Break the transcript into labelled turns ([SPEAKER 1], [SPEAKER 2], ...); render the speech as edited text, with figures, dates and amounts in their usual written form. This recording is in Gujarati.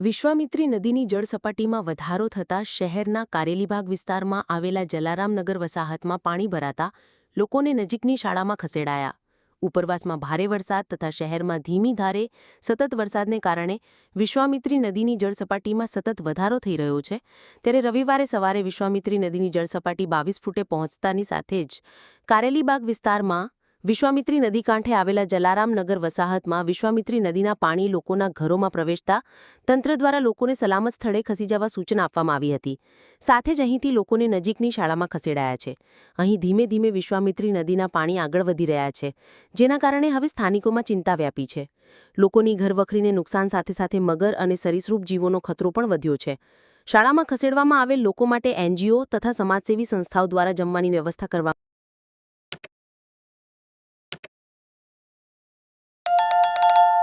[SPEAKER 1] વિશ્વામિત્રી નદીની જળસપાટીમાં વધારો થતાં શહેરના કારેલીબાગ વિસ્તારમાં આવેલા જલારામનગર વસાહતમાં પાણી ભરાતા લોકોને નજીકની શાળામાં ખસેડાયા. ઉપરવાસમાં ભારે વરસાદ તથા શહેરમાં ધીમી ધારે સતત વરસાદને કારણે વિશ્વામિત્રી નદીની જળસપાટીમાં સતત વધારો થઈ રહ્યો છે. ત્યારે રવિવારે સવારે વિશ્વામિત્રી નદીની જળસપાટી 22 ફૂટે પહોંચતાની સાથે જ કારેલીબાગ વિસ્તારમાં વિશ્વામિત્રી નદી કાંઠે આવેલા જલારામનગર વસાહતમાં વિશ્વામિત્રી નદીના પાણી લોકોના ઘરોમાં પ્રવેશતા તંત્ર દ્વારા લોકોને સલામત સ્થળે ખસી જવા સૂચના આપવામાં આવી હતી. સાથે જ અહીંથી લોકોને નજીકની શાળામાં ખસેડાયા છે. અહીં ધીમે ધીમે વિશ્વામિત્રી નદીના પાણી આગળ વધી રહ્યા છે, જેના કારણે હવે સ્થાનિકોમાં ચિંતા વ્યાપી છે. લોકોની ઘરવખરીને નુકસાન સાથે સાથે મગર અને સરીસૃપ જીવોનો ખતરો પણ વધ્યો છે. શાળામાં ખસેડવામાં આવેલ લોકો માટે NGO તથા સમાજસેવી સંસ્થાઓ દ્વારા જમવાની વ્યવસ્થા કરવામાં